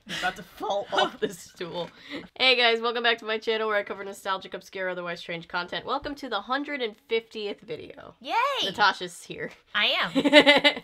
I'm about to fall off this stool. Hey guys, welcome back to my channel where I cover nostalgic, obscure, otherwise strange content. Welcome to the 150th video. Yay! Natasha's here. I am.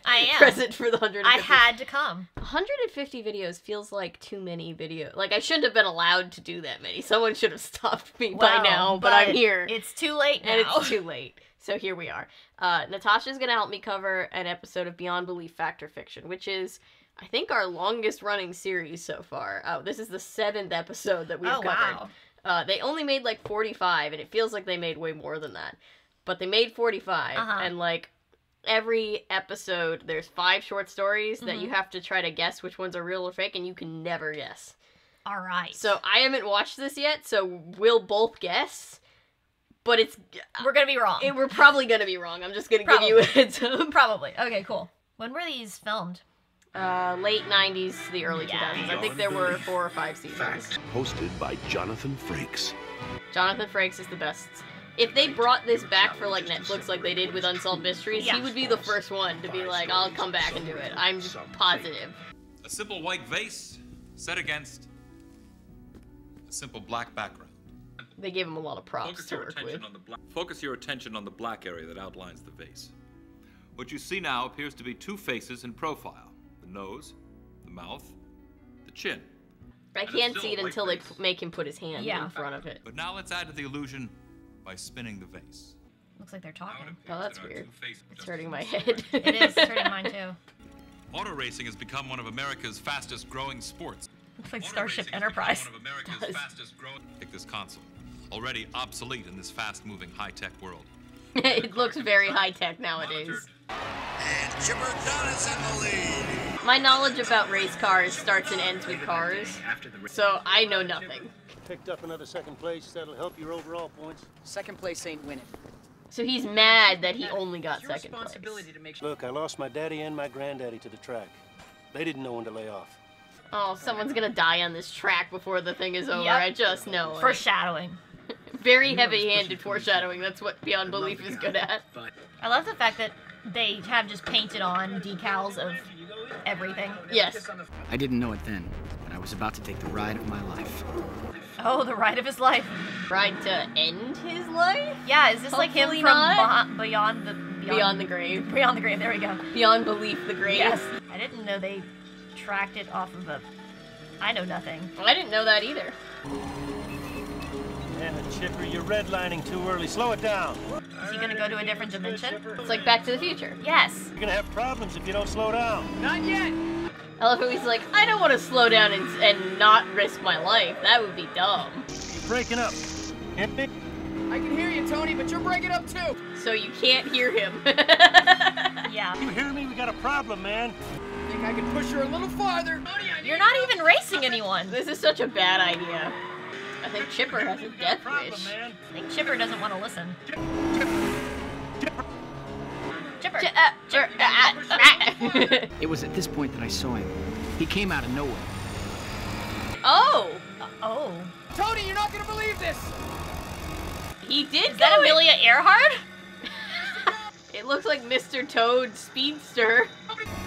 I am. Present for the 150th. I had to come. 150 videos feels like too many videos. Like, I shouldn't have been allowed to do that many. Someone should have stopped me by now, but I'm here. It's too late now. And it's too late. So here we are. Natasha's gonna help me cover an episode of Beyond Belief Fact or Fiction, which is, I think, our longest running series so far. Oh, this is the 7th episode that we've covered. Wow. They only made like 45, and it feels like they made way more than that. But they made 45, and like every episode, there's 5 short stories that you have to try to guess which ones are real or fake, and you can never guess. All right. So I haven't watched this yet, so we'll both guess. But it's... We're gonna be wrong. We're probably gonna be wrong. I'm just gonna give you a heads up. Probably. Okay, cool. When were these filmed? Late 90s, the early 2000s. I think there were 4 or 5 seasons. Hosted by Jonathan Frakes. Jonathan Frakes is the best. If they brought this back for like Netflix like they did with Unsolved Mysteries, he would be the first one to be like, I'll come back and do it. I'm positive. A simple white vase set against a simple black background. They gave him a lot of props to work with. Focus your attention on the black area that outlines the vase. What you see now appears to be 2 faces in profile. The nose, the mouth, the chin. I can't see it until they make him put his hand in front of it. But now let's add to the illusion by spinning the vase. Looks like they're talking. Oh, that's weird. It's hurting my head. It is. It's hurting mine too. Auto racing has become one of America's fastest growing sports. Looks like Starship Enterprise. Take this console. Already obsolete in this fast-moving, high-tech world. It looks very high-tech nowadays. And Chipper Dunn is in the lead. My knowledge about race cars starts and ends with cars, so I know nothing. Picked up another 2nd place. That'll help your overall points. 2nd place ain't winning. So he's mad that he only got 2nd place. Look, I lost my daddy and my granddaddy to the track. They didn't know when to lay off. Oh, someone's gonna die on this track before the thing is over. I just know it. Foreshadowing. Very heavy-handed foreshadowing. That's what Beyond Belief is good at. I love the fact that they have just painted on decals of everything. Yes. I didn't know it then, but I was about to take the ride of my life. Oh, the ride of his life. Ride to end his life? Yeah, is this like him from Beyond the Grave? Beyond the Grave, there we go. Beyond Belief, the Grave. Yes. I didn't know they tracked it off of a... I know nothing. I didn't know that either. Damn it, Chipper, you're redlining too early. Slow it down. Is he gonna go to a different dimension? It's like Back to the Future. Yes. You're gonna have problems if you don't slow down. Not yet. I love how he's like, I don't want to slow down and not risk my life. That would be dumb. You're breaking up. Can't pick. I can hear you, Tony, but you're breaking up too. So you can't hear him. Yeah. You hear me? We got a problem, man. I think I can push her a little farther. You're not even racing anyone. This is such a bad idea. I think Chipper has a death wish. Man. I think Chipper doesn't want to listen. Chipper. It was at this point that I saw him. He came out of nowhere. Oh! Oh. Tony, you're not gonna believe this. He did. Is that Amelia Earhart? It looks like Mr. Toad Speedster.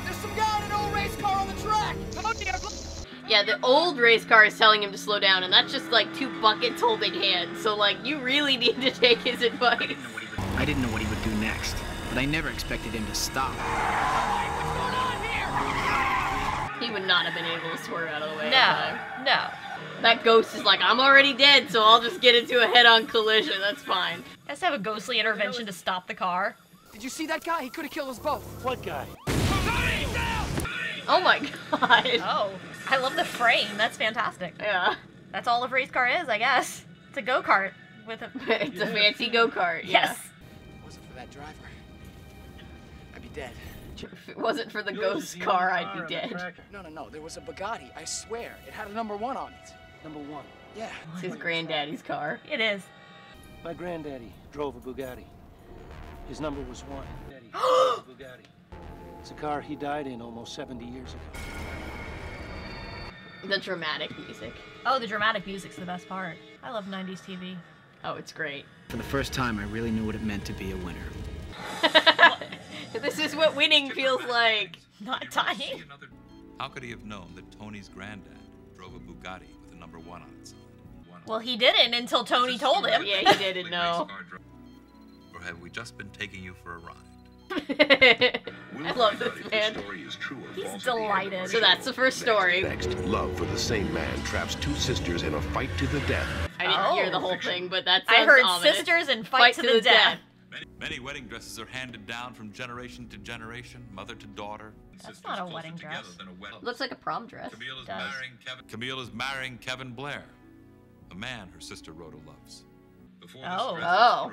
There's some guy in an old race car on the track. Yeah, the old race car is telling him to slow down, and that's just like 2 buckets holding hands. So like, you really need to take his advice. I didn't know what he would do next, but I never expected him to stop. What's going on here? He would not have been able to swerve out of the way. No. That ghost is like, I'm already dead, so I'll just get into a head-on collision. That's fine. Has to have a ghostly intervention to stop the car. Did you see that guy? He could have killed us both. What guy? Oh my god. Oh. I love the frame. That's fantastic. Yeah. That's all a race car is, I guess. It's a go-kart with a... It's a fancy go-kart, Yes. If it wasn't for that driver, I'd be dead. If it wasn't for the ghost car, I'd be dead. No. There was a Bugatti. I swear. It had a number 1 on it. Number 1. Yeah. It's his granddaddy's car. It is. My granddaddy drove a Bugatti. His number was 1. Daddy drove a Bugatti. It's a car he died in almost 70 years ago. The dramatic music. Oh, the dramatic music's the best part. I love 90s TV. Oh, it's great. For the first time, I really knew what it meant to be a winner. This is what winning feels like. Not dying. How could he have known that Tony's granddad drove a Bugatti with a number 1 on its side. Well, he didn't until Tony told him. Yeah, he didn't know. Or have we just been taking you for a ride? I love this man. He's delighted. So that's the first story. Next, love for the same man traps 2 sisters in a fight to the death. I didn't hear the whole thing, but that sounds I heard ominous. sisters and fight to the death. Many wedding dresses are handed down from generation to generation, mother to daughter. That's not a wedding dress. Looks like a prom dress. Camille is marrying Kevin Blair, a man her sister Rhoda loves. Oh,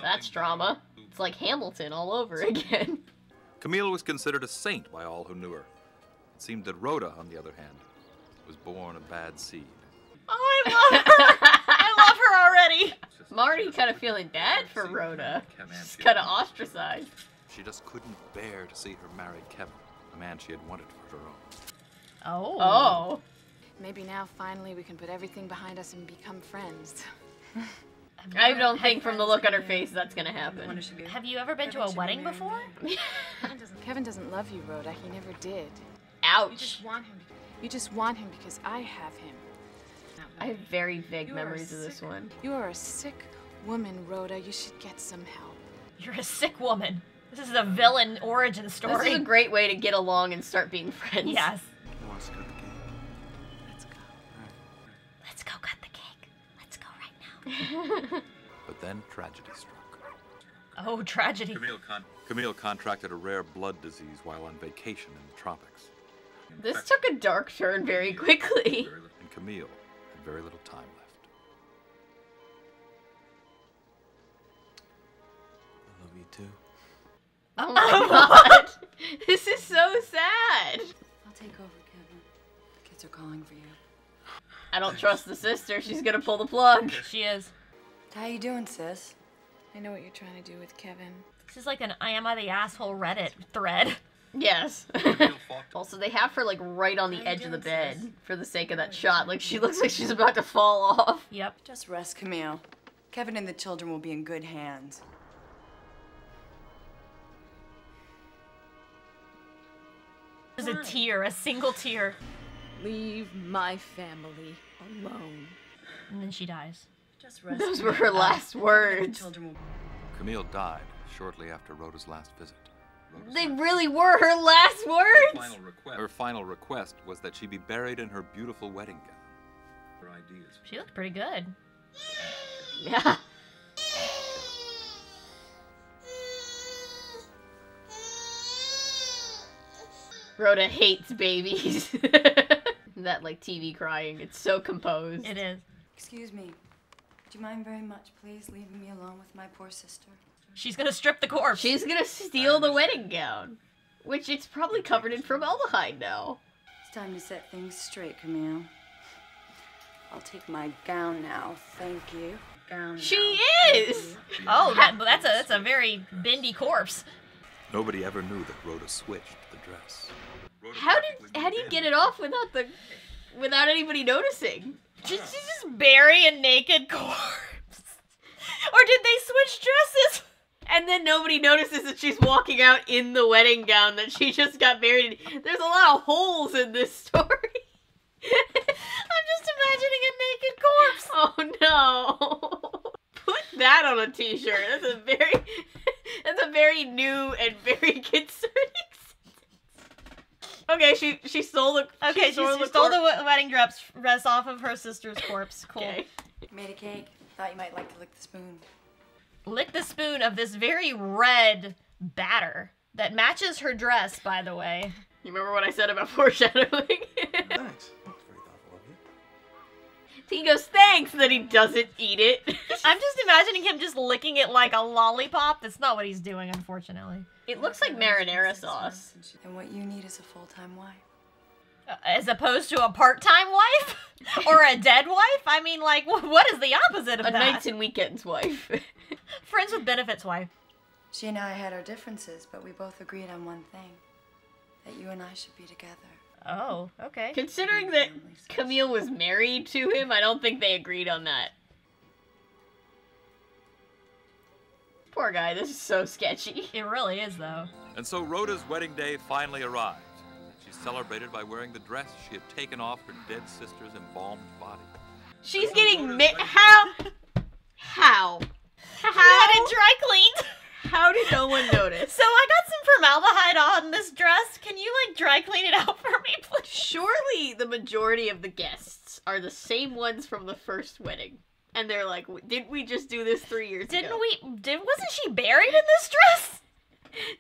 that's drama. It's like Hamilton all over again. Camille was considered a saint by all who knew her. It seemed that Rhoda, on the other hand, was born a bad seed. Oh, I love her! I love her already! I'm already kind of feeling bad for Rhoda. She's kind of ostracized. She just couldn't bear to see her marry Kevin, a man she had wanted for her own. Oh. Maybe now, finally, we can put everything behind us and become friends. I don't think from the look on her face that's gonna happen. Have you ever been to a wedding before? Kevin doesn't love you, Rhoda. He never did. Ouch. You just want him because I have him. I have very vague memories of this one. You are a sick woman, Rhoda. You should get some help. You're a sick woman. This is a villain origin story. This is a great way to get along and start being friends. Yes. Who wants to cut the cake? Let's go. Let's go cut the cake. Let's go right now. But then tragedy struck. Oh, tragedy. Camille contracted a rare blood disease while on vacation in the tropics. This took a dark turn very quickly. And Camille had very little time left. I love you too. Oh my god. This is so sad. I'll take over, Kevin. The kids are calling for you. I don't trust the sister. She's gonna pull the plug. She is. How you doing, sis? I know what you're trying to do with Kevin. This is like an I Am I the Asshole Reddit thread. Yes. Also, they have her like right on the edge of the bed for the sake of that shot. Like she looks like she's about to fall off. Yep. Just rest, Camille. Kevin and the children will be in good hands. There's a tear, a single tear. Leave my family alone. And then she dies. Just rest. Those were her last words. Camille died shortly after Rhoda's last visit. They really were her last words? Her final request was that she be buried in her beautiful wedding gown. Her ideas. She looked pretty good. Yeah. Rhoda hates babies. That like TV crying, it's so composed. It is. Excuse me. Would you mind very much, please, leaving me alone with my poor sister? She's gonna strip the corpse. She's gonna steal the wedding gown. Which it's probably covered in formaldehyde now. It's time to set things straight, Camille. I'll take my gown now, thank you. Gown She now. is! Oh, that's a very bendy corpse. Nobody ever knew that Rhoda switched the dress. How do you get it off without anybody noticing? Did she just bury a naked corpse? Or did they switch dresses? And then nobody notices that she's walking out in the wedding gown that she just got married in. There's a lot of holes in this story. I'm just imagining a naked corpse. Oh no. Put that on a t-shirt. That's a very new and very concerning sentence. Okay, she stole the she stole the wedding dress off of her sister's corpse. Cool. Okay. Made a cake. Thought you might like to lick the spoon. Lick the spoon of this very red batter that matches her dress, by the way. You remember what I said about foreshadowing? Thanks. That's very thoughtful of you. He goes, thanks, then he doesn't eat it. I'm just imagining him just licking it like a lollipop. That's not what he's doing, unfortunately. It looks like marinara sauce. And what you need is a full-time wife. As opposed to a part-time wife? Or a dead wife? I mean, like, what is the opposite of A that? nights and weekends wife. Friends with benefits wife. She and I had our differences, but we both agreed on one thing. That you and I should be together. Oh, okay. Considering that Camille was married to him, I don't think they agreed on that. Poor guy, this is so sketchy. It really is, though. And so Rhoda's wedding day finally arrived. She celebrated by wearing the dress she had taken off her dead sister's embalmed body. She's getting how? How? Had it dry cleaned. How did no one notice? So I got some formaldehyde on this dress. Can you, like, dry clean it out for me, please? Surely the majority of the guests are the same ones from the first wedding. And they're like, didn't we just do this 3 years ago? Wasn't she buried in this dress?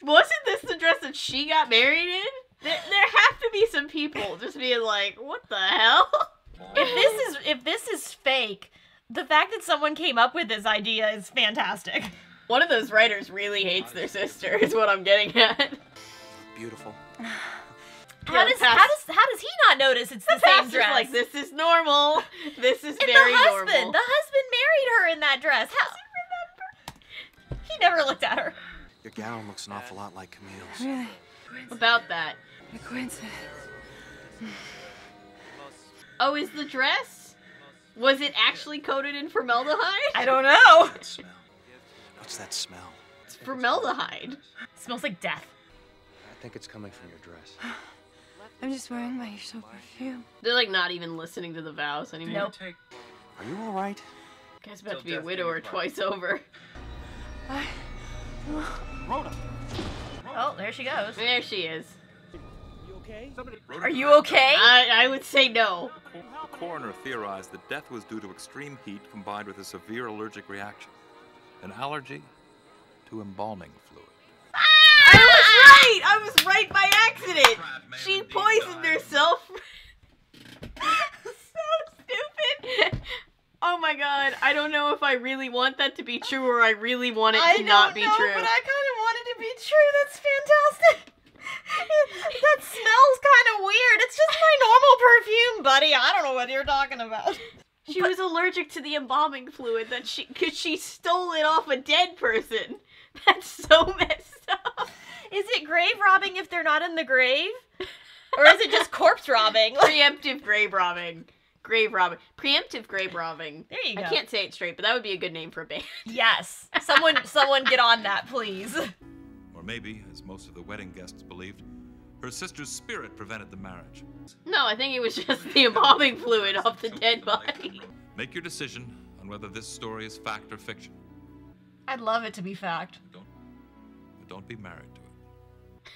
Wasn't this the dress that she got married in? There have to be some people just being like, what the hell? If this is fake, the fact that someone came up with this idea is fantastic. One of those writers really hates their sister, is what I'm getting at. Beautiful. How does he not notice it's the same dress? Like, this is normal. This is And very the husband normal. married her in that dress. How? He never looked at her. Your gown looks an awful lot like Camille's. Really? About that. A coincidence. Oh, is the dress? Was it actually coated in formaldehyde? I don't know. That smell. What's that smell? It's formaldehyde. It smells like death. I think it's coming from your dress. I'm just wearing my usual perfume. They're like not even listening to the vows anymore. Nope. Are you all right? Guy's about to be a widower twice over. Rhoda. Oh, there she goes. There she is. Are you okay? I would say no. The coroner theorized that death was due to extreme heat combined with a severe allergic reaction. An allergy to embalming fluid. I was right by accident. She poisoned herself. So stupid. Oh my god, I don't know if I really want that to be true or I really want it to not be true. I don't know, but I kind of want it to be true. That's fantastic. That smells kind of weird. It's just my normal perfume, buddy. I don't know what you're talking about. She was allergic to the embalming fluid because she stole it off a dead person. That's so messed up. Is it grave robbing if they're not in the grave? Or is it just corpse robbing? Preemptive grave robbing. Grave robbing. Preemptive grave robbing. There you go. I can't say it straight, but that would be a good name for a band. Yes. Someone get on that, please. Or maybe, as most of the wedding guests believed, her sister's spirit prevented the marriage. No, I think it was just the embalming fluid off the dead body. Make your decision on whether this story is fact or fiction. I'd love it to be fact. But don't be married to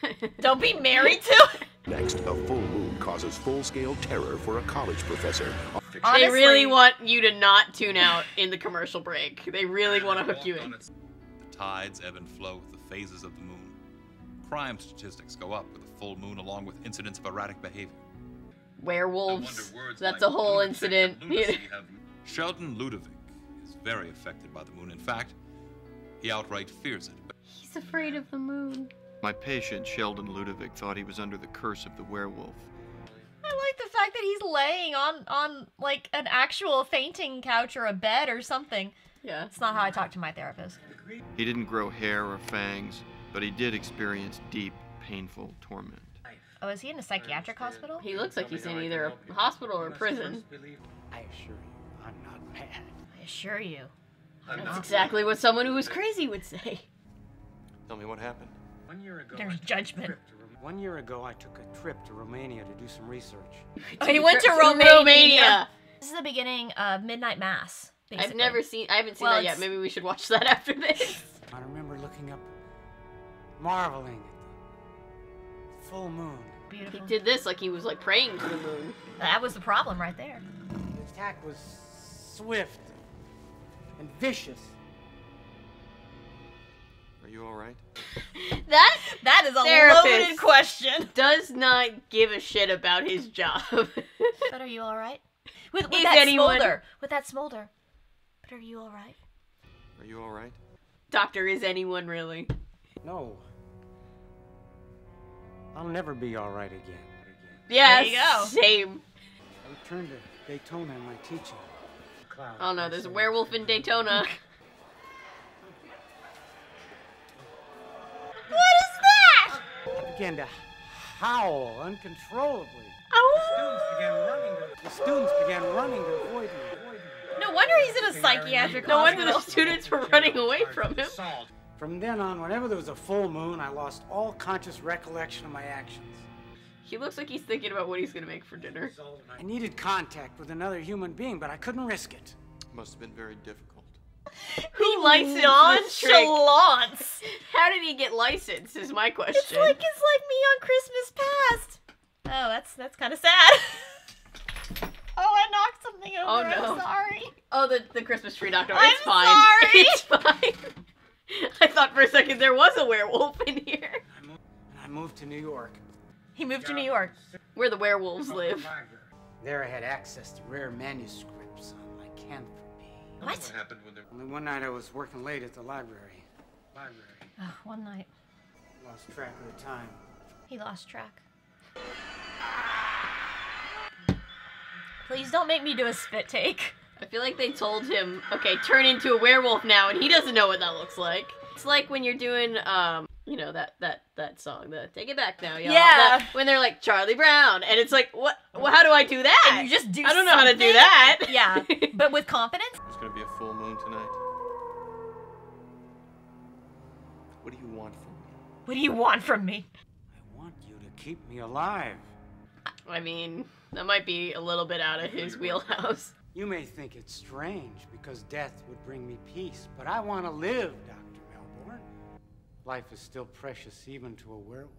it. Don't be married to it? Next, a full moon causes full-scale terror for a college professor. Honestly, they really want you to not tune out in the commercial break. They really want to hook you in. The tides ebb and flow with the phases of the moon. Crime statistics go up with a full moon along with incidents of erratic behavior. Werewolves. That's a whole incident. Sheldon Ludovic is very affected by the moon. In fact, he outright fears it. He's afraid of the moon. My patient, Sheldon Ludovic, thought he was under the curse of the werewolf. I like the fact that he's laying on like an actual fainting couch or a bed or something. Yeah. It's not how I talk to my therapist. He didn't grow hair or fangs, but he did experience deep, painful torment. Oh, is he in a psychiatric hospital? He looks like he's in either a hospital or a prison. I assure you, I'm not mad. I assure you. That's exactly what someone who was crazy would say. Tell me what happened. 1 year ago, There's judgment. 1 year ago, I took a trip to Romania to do some research. Oh, he went to Romania. This is the beginning of Midnight Mass. Basically. I haven't seen that yet. Maybe we should watch that after this. I remember looking up, marveling at the full moon. Beautiful. He did this like he was like praying to the moon. That was the problem right there. The attack was swift and vicious. Are you all right? That is a Therapist loaded question. Does not give a shit about his job. But are you all right? With Is that anyone- smolder. With that smolder. But are you all right? Are you all right? Doctor, is anyone really? No. I'll never be all right again. Yeah, There you go. same. I returned to Daytona in my teaching. Oh no, there's a werewolf in Daytona. What is that? I began to howl uncontrollably. Oh. The students began running to avoid me. No wonder he's in a psychiatric No wonder hospital. the students were running away from him. From then on, whenever there was a full moon, I lost all conscious recollection of my actions. He looks like he's thinking about what he's gonna make for dinner. I needed contact with another human being, but I couldn't risk it. Must have been very difficult. Who licensed this trick? Nonchalance. How did he get licensed? Is my question. It's like me on Christmas past. Oh, that's kind of sad. Oh, I knocked something over. Oh no! I'm sorry. Oh, the Christmas tree knocked over. I'm It's fine. sorry. It's fine. I thought for a second there was a werewolf in here. I moved to New York. He moved to New York. Where the werewolves live. There I had access to rare manuscripts on lycanthropy. What? happened when there... Only one night I was working late at the library. Oh, one night. Lost track of the time. He lost track. Please don't make me do a spit take. I feel like they told him, okay, turn into a werewolf now, and he doesn't know what that looks like. It's like when you're doing, you know, that song, the Take It Back Now, y'all. Yeah. When they're like, Charlie Brown, and it's like, what? Well, how do I do that? And you just do I don't know how to do that. Yeah, but with confidence? There's gonna be a full moon tonight. What do you want from me? What do you want from me? I want you to keep me alive. I mean, that might be a little bit out of his wheelhouse. You may think it's strange because death would bring me peace, but I want to live, Dr. Melbourne. Life is still precious even to a werewolf.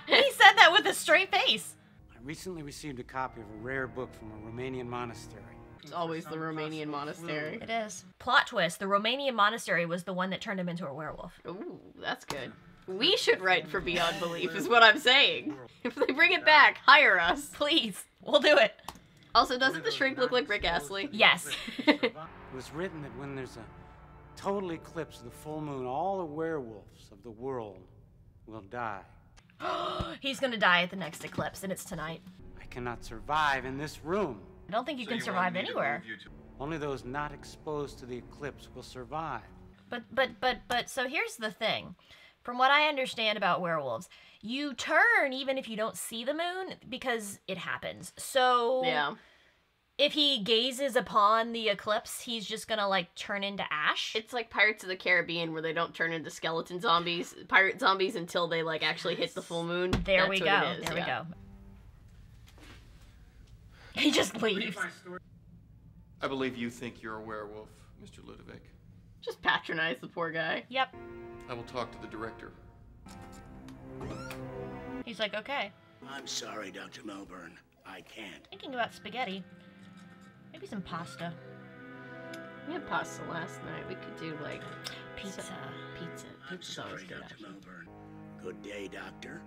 He said that with a straight face. I recently received a copy of a rare book from a Romanian monastery. It's always the Romanian monastery. It is. Plot twist, the Romanian monastery was the one that turned him into a werewolf. Ooh, that's good. We should write for Beyond Belief, is what I'm saying. If they bring it back, hire us. Please, we'll do it. Also, doesn't the shrink look like Rick Astley? Yes. It was written that when there's a total eclipse of the full moon, all the werewolves of the world will die. He's gonna die at the next eclipse, and it's tonight. I cannot survive in this room. I don't think you can survive anywhere. Only those not exposed to the eclipse will survive. But, so here's the thing. From what I understand about werewolves, you turn even if you don't see the moon because it happens. So yeah. If he gazes upon the eclipse, he's just gonna like turn into ash. It's like Pirates of the Caribbean where they don't turn into skeleton zombies, pirate zombies until they like actually hit the full moon. There That's we what go. it is, There yeah. we go. He just leaves. I believe you think you're a werewolf, Mr. Ludovic. Just patronize the poor guy. Yep. I will talk to the director. He's like, okay. I'm sorry, Dr. Melbourne. I can't. Thinking about spaghetti. Maybe some pasta. We had pasta last night. We could do like Pizza. Pizza. Pizza's always good. Dr. Melbourne. Good day, Doctor.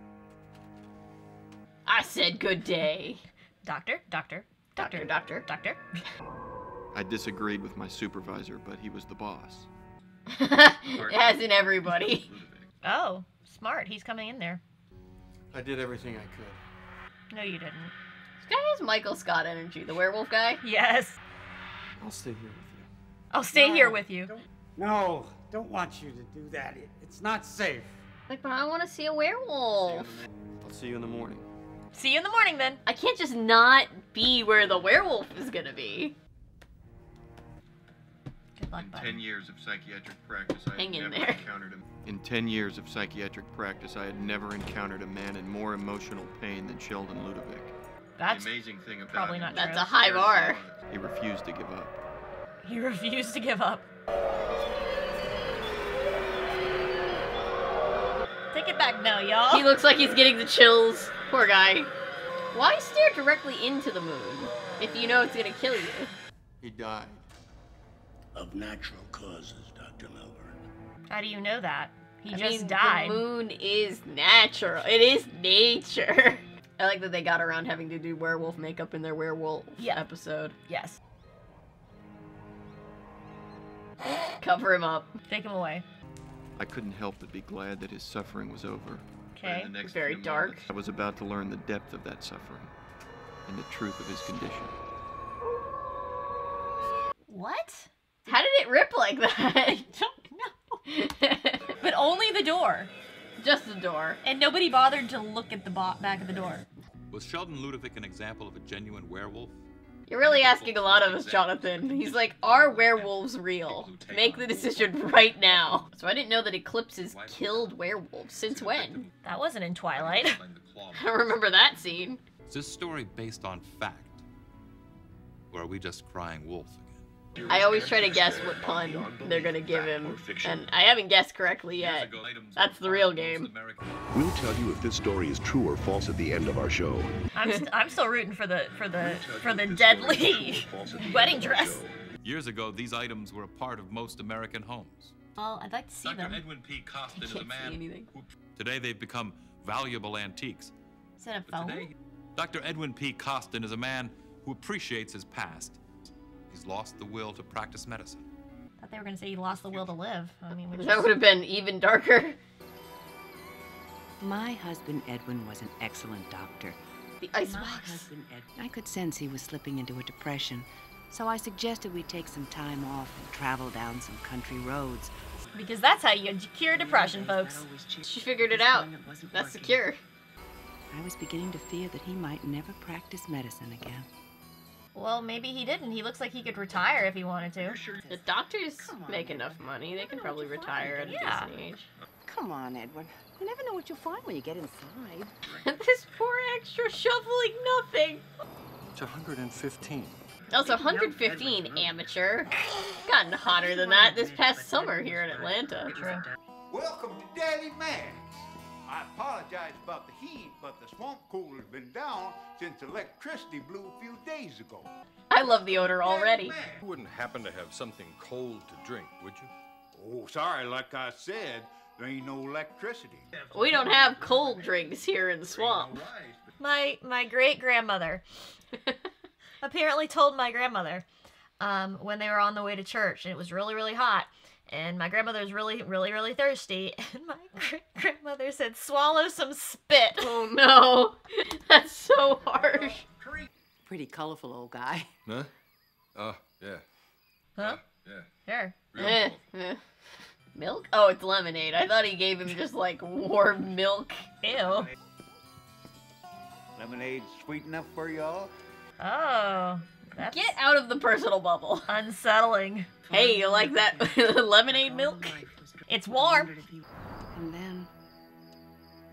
I said good day. Doctor. I disagreed with my supervisor, but he was the boss. As in everybody. Oh, smart. He's coming in there. I did everything I could. No, you didn't. This guy has Michael Scott energy. The werewolf guy? Yes. I'll stay here with you. I'll stay here with you. No, don't want you to do that. It's not safe. Like, but I want to see a werewolf. I'll see you in the morning. See you in the morning, then. I can't just not be where the werewolf is gonna be. Good luck, In bud. 10 years of psychiatric practice, I Hang had in never there. encountered him. In 10 years of psychiatric practice, I had never encountered a man in more emotional pain than Sheldon Ludovic. That's the amazing thing about probably him not was That's true. a high bar. he refused to give up. He refused to give up. Take it back now, y'all. He looks like he's getting the chills. Poor guy. Why stare directly into the moon if you know it's gonna kill you? He died. Of natural causes, Dr. Melbourne. How do you know that? He I just mean, died. The moon is natural. It is nature. I like that they got around having to do werewolf makeup in their werewolf episode. Yes. Cover him up. Take him away. I couldn't help but be glad that his suffering was over. Okay. But in the next Very few dark. moments, I was about to learn the depth of that suffering and the truth of his condition. What? How did it rip like that? I don't know. But only the door. Just the door. And nobody bothered to look at the back of the door. Was Sheldon Ludovic an example of a genuine werewolf? You're really asking a lot of us, Jonathan. He's like, are werewolves real? Make the decision right now. So I didn't know that eclipses killed werewolves. Since when? That wasn't in Twilight. I don't remember that scene. Is this story based on fact? Or are we just crying wolf again? I always try to guess what pun they're gonna give him, and I haven't guessed correctly yet. That's the real game. We'll tell you if this story is true or false at the end of our show. I'm still rooting for the deadly wedding dress. Years ago, these items were a part of most American homes. Well, I'd like to see them. Dr. Edwin P. Costin is a Can't man see anything. who today they've become valuable antiques. Is that a But phone? today, Dr. Edwin P. Costin is a man who appreciates his past. He's lost the will to practice medicine. I thought they were gonna say he lost the will to live. I mean, That would have been even darker. My husband Edwin was an excellent doctor. The icebox. I could sense he was slipping into a depression, so I suggested we take some time off and travel down some country roads. Because that's how you cure depression, folks. She figured it out. That's the cure. I was beginning to fear that he might never practice medicine again. Well, maybe he didn't. He looks like he could retire if he wanted to. The doctors make enough money. They can probably retire at a decent age. Come on, Edwin. You never know what you'll find when you get inside. This poor extra shoveling nothing. It's 115. Also, 115, amateur. Gotten hotter than that this past summer here in Atlanta. True. Welcome to Daily Max. I apologize about the heat, but the swamp cooler's been down since electricity blew a few days ago. I love the odor already. You wouldn't happen to have something cold to drink, would you? Oh, sorry, like I said, there ain't no electricity. We don't have cold drinks here in the swamp. My great-grandmother apparently told my grandmother when they were on the way to church, and it was really, really hot. And my grandmother was really, really, really thirsty. And my great-grandmother said, swallow some spit. Oh, no. That's so harsh. Pretty colorful old guy. Huh? Yeah. Huh? Yeah. Sure. Milk? Oh, it's lemonade. I thought he gave him just, like, warm milk. Ew. Lemonade sweet enough for y'all? Oh. That's Get out of the personal bubble. unsettling. Hey, you like that lemonade milk? It's warm. And then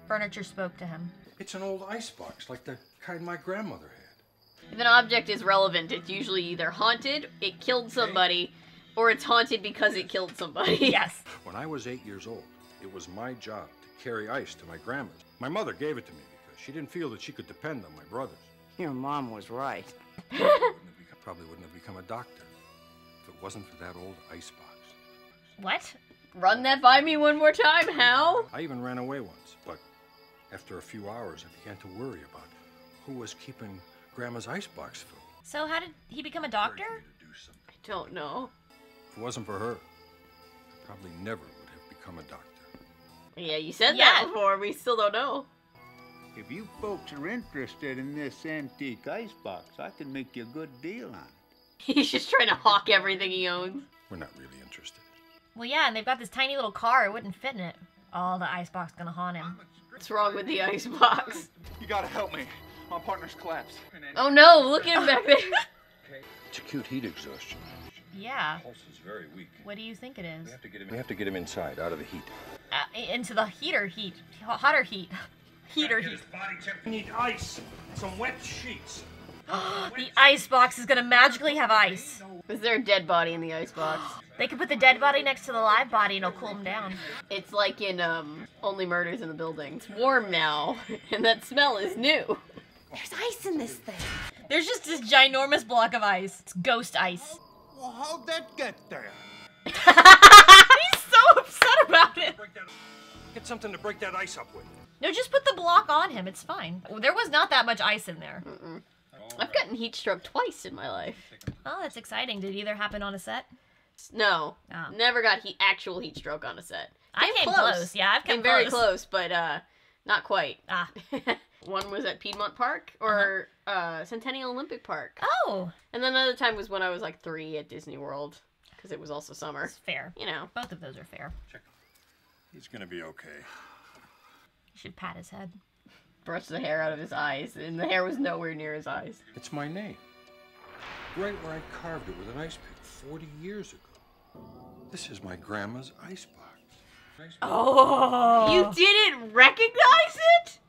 Furniture spoke to him. It's an old icebox, like the kind my grandmother had. If an object is relevant, it's usually either haunted, it killed somebody, or it's haunted because it killed somebody. Yes. When I was 8 years old, it was my job to carry ice to my grandma's. My mother gave it to me because she didn't feel that she could depend on my brothers. your mom was right. Probably wouldn't have become a doctor if it wasn't for that old icebox. What? Run that by me one more time, Hal. I even ran away once, but after a few hours, I began to worry about who was keeping Grandma's icebox filled. So how did he become a doctor? I don't know. If it wasn't for her, I probably never would have become a doctor. Yeah, you said that before. We still don't know. If you folks are interested in this antique icebox, I can make you a good deal on it. He's just trying to hawk everything he owns. We're not really interested. Well, yeah, and they've got this tiny little car. It wouldn't fit in it. Oh, the icebox gonna haunt him. What's wrong with the icebox? You gotta help me. My partner's collapsed. Oh no, look at him back there. It's acute heat exhaustion. Yeah. Pulse is very weak. What do you think it is? We have to get him inside, out of the heat. Into the hotter heat. Heater heat. We need ice. Some wet sheets. The icebox is gonna magically have ice. Is there a dead body in the icebox? They could put the dead body next to the live body and it'll cool them down. It's like in Only Murders in the Building. It's warm now, and that smell is new. There's ice in this thing. There's just this ginormous block of ice. It's ghost ice. Well, how'd that get there? He's so upset about it. Get something to break that ice up with. No, just put the block on him. It's fine. There was not that much ice in there. I've gotten heat stroke twice in my life. Oh, that's exciting. Did either happen on a set? No, Oh. Never got actual heat stroke on a set. I came close. Yeah, I've come very close, but not quite. Ah. One was at Piedmont Park or Centennial Olympic Park. Oh. And then another time was when I was like 3 at Disney World, because it was also summer. It's fair. You know. Both of those are fair. He's gonna be okay. You should pat his head. Brushed the hair out of his eyes, and the hair was nowhere near his eyes. It's my name. Right where I carved it with an ice pick 40 years ago. This is my grandma's icebox. Oh. You didn't recognize it?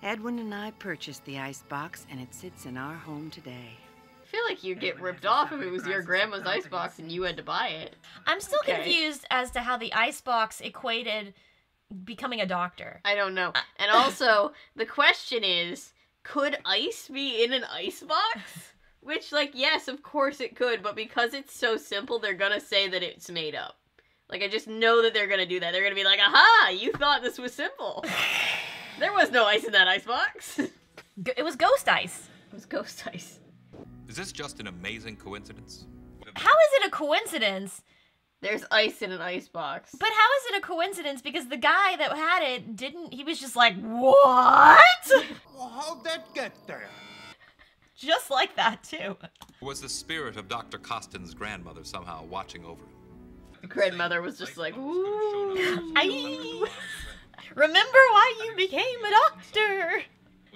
Edwin and I purchased the icebox, and it sits in our home today. I feel like you'd get ripped off if it was your grandma's icebox and you had to buy it. I'm still confused as to how the icebox equated becoming a doctor. I don't know. And also, the question is, could ice be in an icebox? Which, like, yes, of course it could, but because it's so simple, they're gonna say that it's made up. Like, I just know that they're gonna do that. They're gonna be like, aha, you thought this was simple. There was no ice in that icebox. It was ghost ice. It was ghost ice. Is this just an amazing coincidence? How is it a coincidence? There's ice in an icebox. But how is it a coincidence? Because the guy that had it didn't, he was just like, what? Well, how'd that get there? Just like that, too. Was the spirit of Dr. Costin's grandmother somehow watching over him? The grandmother was just like, ooh. Remember why you became a doctor?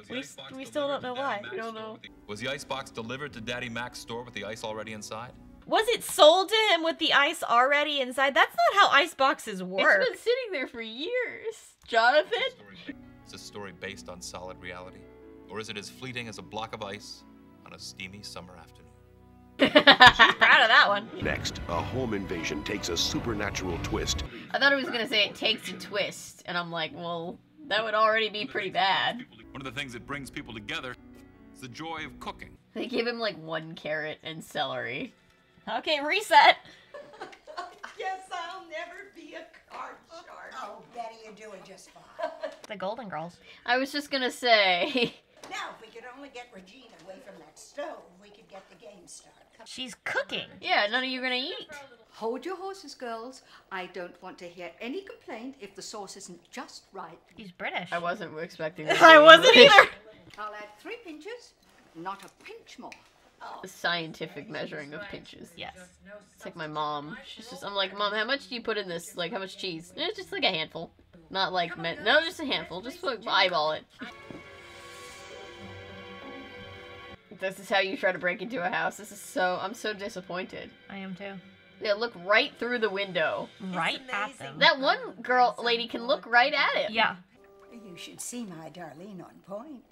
We still don't know why. We don't know. Was the icebox delivered to Daddy Mac's store with the ice already inside? Was it sold to him with the ice already inside? That's not how iceboxes work. It's been sitting there for years, Jonathan. Is this story based on solid reality? Or is it as fleeting as a block of ice on a steamy summer afternoon? She's proud of that one. Next, a home invasion takes a supernatural twist. I thought it was gonna say it takes a twist, and I'm like, well, that would already be pretty bad. One of the things that brings people together is the joy of cooking. They give him like 1 carrot and celery. Okay, reset. Guess I'll never be a card shark. Oh, Betty, you're doing just fine. The Golden Girls. I was just gonna say. Now, if we could only get Regina away from that stove, we could get the game started. She's cooking. Yeah, none of you are gonna eat. Hold your horses, girls. I don't want to hear any complaint if the sauce isn't just right. He's British. I wasn't expecting I wasn't either. I'll add 3 pinches, not a pinch more. The scientific measuring of pinches. Yes. It's like my mom. She's just, I'm like, Mom, how much do you put in this? Like, how much cheese? And it's just like a handful. Not like, no, just a handful. Just like, eyeball it. This is how you try to break into a house. This is so, I'm so disappointed. I am too. Yeah, look right through the window. Right at them. That one lady can look right at it. Yeah. You should see my Darlene on point.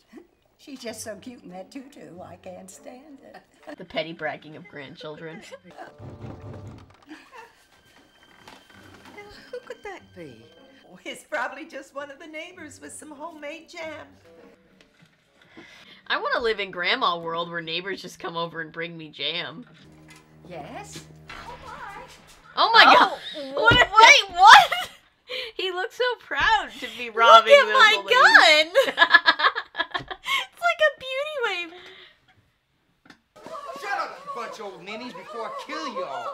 She's just so cute in that tutu, I can't stand it. The petty bragging of grandchildren. Who could that be? Oh, it's probably just one of the neighbors with some homemade jam. I want to live in grandma world where neighbors just come over and bring me jam. Yes? Oh my god! Wait, what? He looks so proud to be robbing Look at my gun! It's like a beauty wave. Shut up, you bunch of old ninnies, before I kill you all.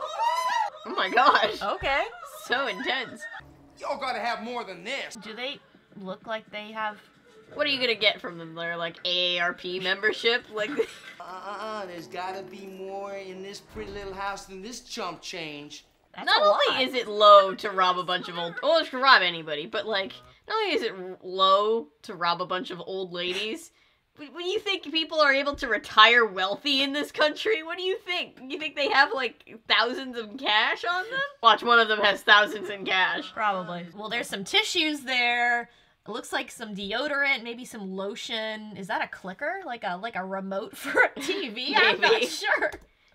Oh my gosh. Okay. So intense. Y'all gotta have more than this. Do they look like they have... What are you gonna get from them? Their like AARP membership? Like there's gotta be more in this pretty little house than this chump change. Not only is it low to rob a bunch of old... Well, it can rob anybody, but, like, not only is it low to rob a bunch of old ladies, when you think people are able to retire wealthy in this country, what do you think? You think they have, like, thousands of cash on them? Watch, one of them has thousands in cash. Probably. Well, there's some tissues there. It looks like some deodorant, maybe some lotion. Is that a clicker? Like a remote for a TV? I'm not sure.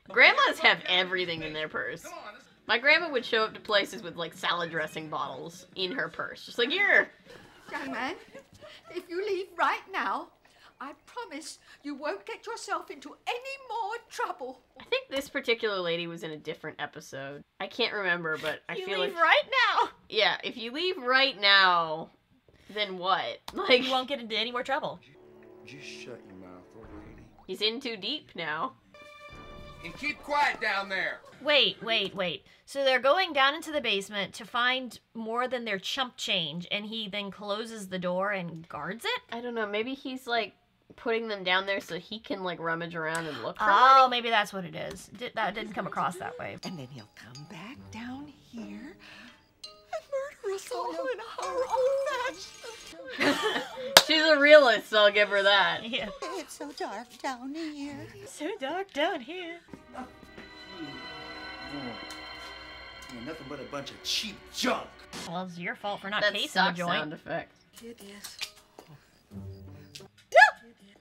Grandmas have everything in their purse. My grandma would show up to places with, like, salad dressing bottles in her purse. Just like, here. Young man, if you leave right now, I promise you won't get yourself into any more trouble. I think this particular lady was in a different episode. I can't remember, but I feel like... You leave right now! Yeah, if you leave right now, then what? Like, you won't get into any more trouble. Just shut your mouth, old lady. He's in too deep now. And keep quiet down there. Wait. So they're going down into the basement to find more than their chump change, and he then closes the door and guards it? I don't know, maybe he's, like, putting them down there so he can, like, rummage around and look for Oh, money? maybe that's what it is. That didn't come across that way. And then he'll come back down here and murder us all in a horrible fashion. She's a realist, so I'll give her that. Yeah. It's so dark down here. So dark down here. Ain't nothing but a bunch of cheap junk. Well, it's your fault for not That casing the sock joint. sound effect. It is.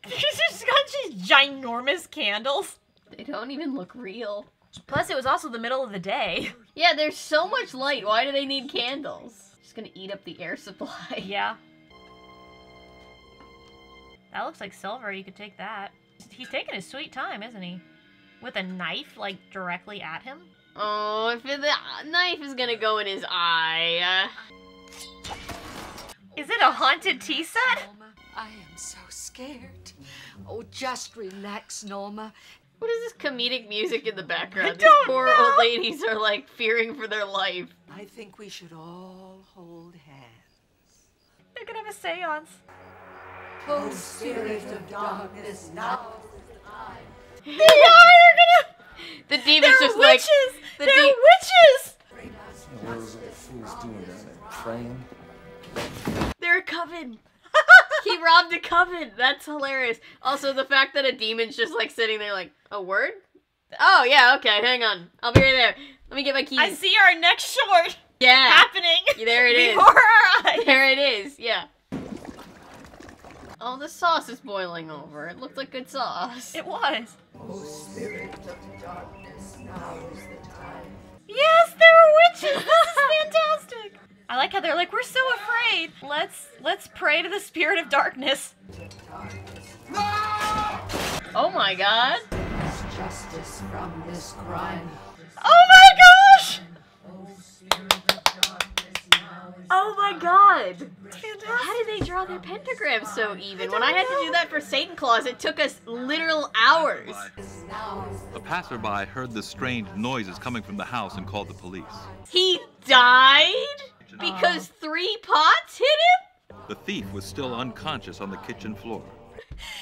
She's got these ginormous candles. They don't even look real. Plus, it was also the middle of the day. Yeah, there's so much light. Why do they need candles? Just gonna eat up the air supply. Yeah. That looks like silver. You could take that. He's taking his sweet time, isn't he? With a knife, like, directly at him? Oh, if the knife is gonna go in his eye. Is it a haunted tea set? Norma, I am so scared. Oh, just relax, Norma. What is this comedic music in the background? These don't poor know. old ladies are like fearing for their life. I think we should all hold hands. They're gonna have a seance. Oh, spirit of darkness, now is the time. They are! They're gonna... The demon's They're just witches! like... They're witches! What are those fools doing down there? Praying? They're a coven. He robbed a coven. That's hilarious. Also, the fact that a demon's just like sitting there like, a word? Oh, yeah, okay, hang on. I'll be right there. Let me get my keys. I see our next short happening. There it is. Before our eyes. There it is, yeah. Oh, the sauce is boiling over. It looked like good sauce. It was. Oh, spirit of darkness, now is the time. Yes, there were witches. This is fantastic. I like how they're like, we're so afraid. Let's pray to the spirit of darkness. Oh my god. Justice from this crime. Oh my gosh! Oh my god. Fantastic. How did they draw their pentagrams so even? When I had to do that for Satan Claus, it took us literal hours. A passerby heard the strange noises coming from the house and called the police. He died? Because 3 pots hit him? The thief was still unconscious on the kitchen floor.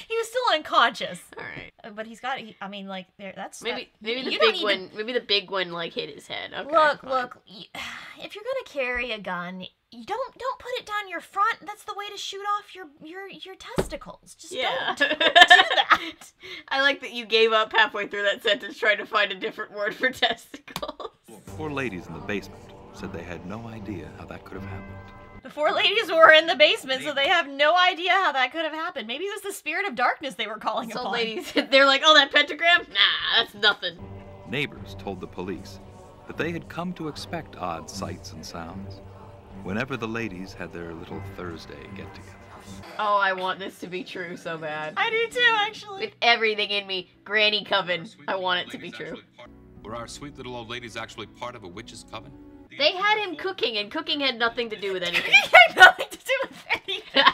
He was still unconscious. All right. But he's got, I mean, like, that's... Maybe the you don't big even- one. Maybe the big one like hit his head. Okay, Look, fine. look. If you're gonna carry a gun, you don't put it down your front. That's the way to shoot off your testicles. Just don't do that. I like that you gave up halfway through that sentence trying to find a different word for testicles. 4 ladies in the basement said they had no idea how that could have happened. The 4 ladies were in the basement, so they have no idea how that could have happened. Maybe it was the spirit of darkness they were calling So upon. ladies, they're like, oh, that pentagram? Nah, that's nothing. Neighbors told the police that they had come to expect odd sights and sounds whenever the ladies had their little Thursday get-together. Oh, I want this to be true so bad. I do too, actually. With everything in me, Granny Coven, I want it to be true. Were our sweet little old ladies actually part of a witch's coven? They had him cooking, and cooking had nothing to do with anything. It had nothing to do with anything.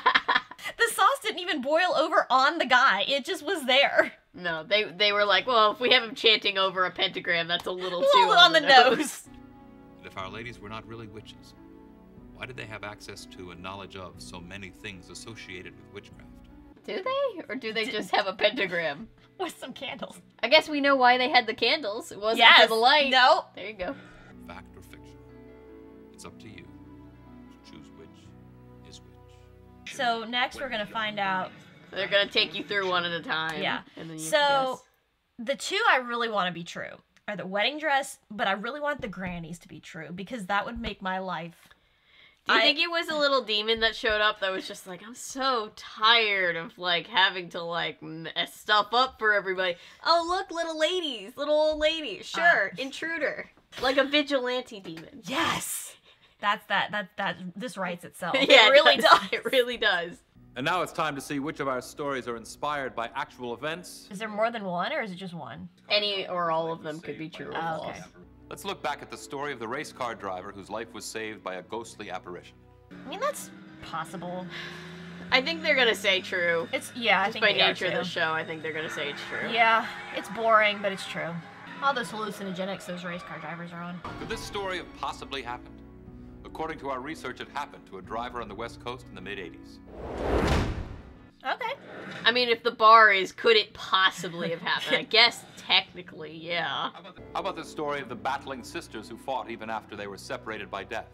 The sauce didn't even boil over on the guy. It just was there. No, they were like, well, if we have him chanting over a pentagram, that's a little too on the nose. And if our ladies were not really witches, why did they have access to and knowledge of so many things associated with witchcraft? Do they? Or do they just have a pentagram? With some candles. I guess we know why they had the candles. It wasn't Yes. for the light. No. There you go. Fact or fiction? It's up to you to choose which is which. So next we're gonna find out. They're gonna take you through one at a time. Yeah. And then you So the 2 I really want to be true are the wedding dress, but I really want the grannies to be true because that would make my life. Do you think it was a little demon that showed up that was just like, I'm so tired of, like, having to, like, mess stuff up for everybody. Oh, look, little ladies, little old ladies. Sure, intruder. Like a vigilante demon. Yes! This writes itself. Yeah, it really does. It really does. And now it's time to see which of our stories are inspired by actual events. Is there more than one, or is it just one? Any or all of them could be true or false. Okay. Let's look back at the story of the race car driver whose life was saved by a ghostly apparition. I mean, that's possible. I think they're gonna say true. I Just think by they are nature of too. the show, I think they're gonna say it's true. Yeah, it's boring, but it's true. All those hallucinogenics those race car drivers are on. Could this story have possibly happened? According to our research, it happened to a driver on the West Coast in the mid-'80s. Okay. I mean, if the bar is, could it possibly have happened? I guess technically, yeah. How about the story of the battling sisters who fought even after they were separated by death?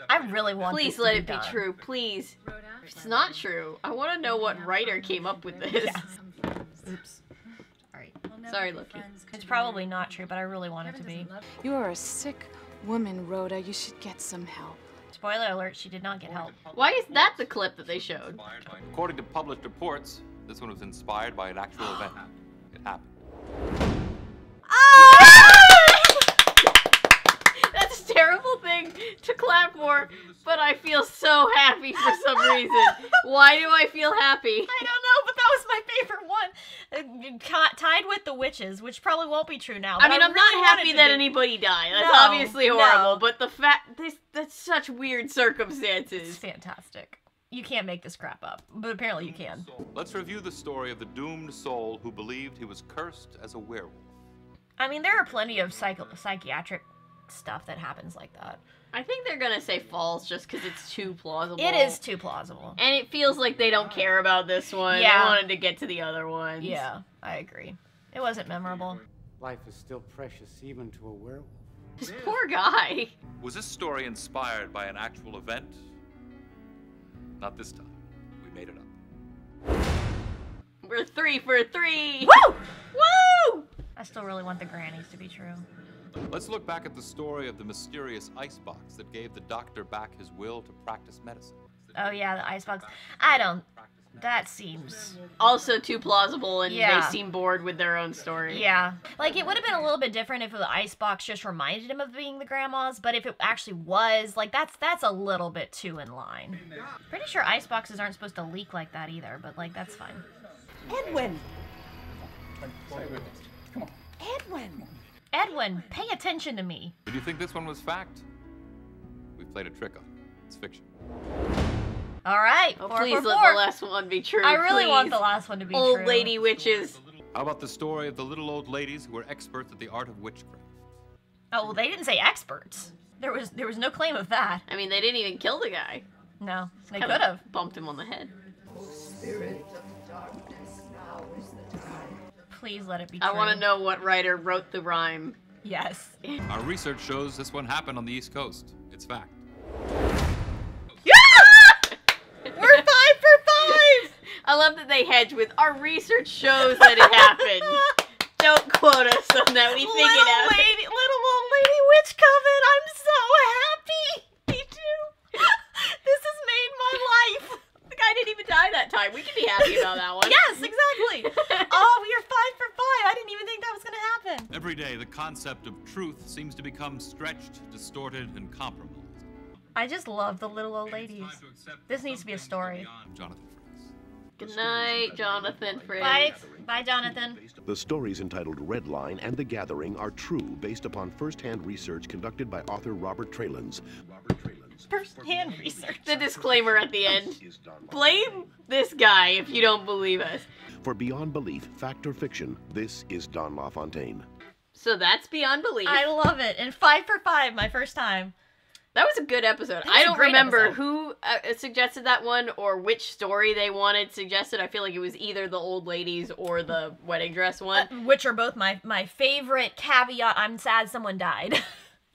I really want Please this let to it be done. true, please. If it's not true, I want to know what writer came up with this. Oops. Sorry. Sorry, Loki. It's probably not true, but I really want it to be. You are a sick woman, Rhoda. You should get some help. Spoiler alert, she did not get help. Why is that the clip that they showed? According to published reports, This one was inspired by an actual event. It happened. That's a terrible thing to clap for, but I feel so happy for some reason. Why do I feel happy? I don't know, but that was my favorite one. Tied with the witches, which probably won't be true now. I mean, I'm really not happy that anybody died. That's obviously horrible, but the fact that's such weird circumstances. It's fantastic. You can't make this crap up, but apparently you can. Let's review the story of the doomed soul who believed he was cursed as a werewolf. I mean, there are plenty of psychiatric stuff that happens like that. I think they're gonna say false just because it's too plausible. It is too plausible. And it feels like they don't care about this one. Yeah. They wanted to get to the other ones. Yeah, I agree. It wasn't memorable. Life is still precious even to a werewolf. This poor guy. Was this story inspired by an actual event? Not this time. We made it up. We're 3 for 3. Woo! Woo! I still really want the grannies to be true. Let's look back at the story of the mysterious icebox that gave the doctor back his will to practice medicine. Oh yeah, the icebox. That seems... Also too plausible, and Yeah. they seem bored with their own story. Yeah. Like, it would have been a little bit different if the icebox just reminded him of being the grandma's, but if it actually was, like, that's a little bit too in line. Pretty sure iceboxes aren't supposed to leak like that either, but, like, that's fine. Edwin! Come on. Edwin! Edwin, pay attention to me. Did you think this one was fact? We played a trick on it. It's fiction. All right. Oh, 4 please for let 4. the last one be true. I really please. want the last one to be Old true. lady witches. How about the story of the little old ladies who were experts at the art of witchcraft? Oh, well, they didn't say experts. There was no claim of that. I mean, they didn't even kill the guy. No, they Kinda could have. bumped him on the head. Spirit of darkness, now is the time. Please let it be true. I want to know what writer wrote the rhyme. Yes. Our research shows this one happened on the East Coast. It's fact. We're 5 for 5! I love that they hedge with, our research shows that it happened. Don't quote us on that. We think it out. Little old lady witch coven. I'm so happy. Me too. This has made my life. The guy didn't even die that time. We can be happy about that one. Yes, exactly. Oh, we are 5 for 5. I didn't even think that was going to happen. Every day, the concept of truth seems to become stretched, distorted, and compromised. I just love the little old ladies. This needs to be a story. Jonathan. Good night, Jonathan Fritz. Bye. Bye, Jonathan. The stories entitled Red Line and The Gathering are true based upon first-hand research conducted by author Robert Trelans. First-hand research. The disclaimer at the end. Blame this guy if you don't believe us. For Beyond Belief, Fact or Fiction, this is Don LaFontaine. So that's Beyond Belief. I love it. And 5 for 5, my first time. That was a good episode. That was I a don't great remember episode. who suggested that one or which story they wanted suggested. I feel like it was either the old ladies or the wedding dress one. Which are both my favorite caveat. I'm sad someone died.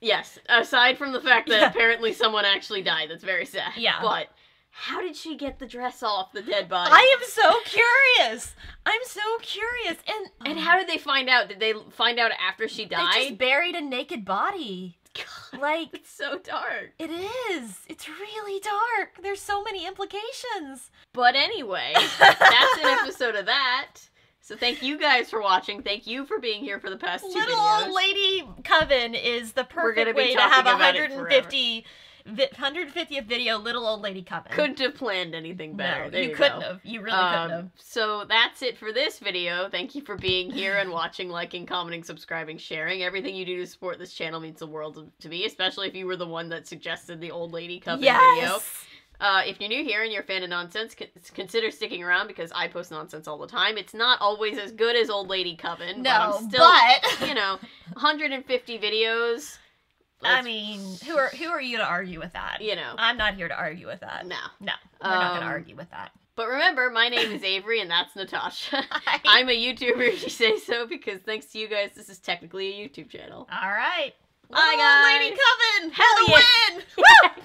Yes, aside from the fact that apparently someone actually died. That's very sad. Yeah. But how did she get the dress off the dead body? I am so curious. I'm so curious. And how did they find out? Did they find out after she died? They just buried a naked body. Like, it's so dark. It is. It's really dark. There's so many implications. But anyway, that's an episode of that. So thank you guys for watching. Thank you for being here for the past 2 Little videos. Old Lady Coven is the We're gonna perfect be way to talking have about it 150th video, Little Old Lady Coven. Couldn't have planned anything better. No, There you couldn't go. have. You really couldn't have. So that's it for this video. Thank you for being here and watching, liking, commenting, subscribing, sharing. Everything you do to support this channel means the world to me, especially if you were the one that suggested the Old Lady Coven video. If you're new here and you're a fan of nonsense, consider sticking around because I post nonsense all the time. It's not always as good as Old Lady Coven, but I'm still, you know, 150 videos. I mean, who are you to argue with that? You know. I'm not here to argue with that. No. No, we're not going to argue with that. But remember, my name is Avery, and that's Natasha. I'm a YouTuber, if you say so, because thanks to you guys, this is technically a YouTube channel. All right. Bye, Little Old Lady guys. Coven! Hell for the yeah. win! Woo!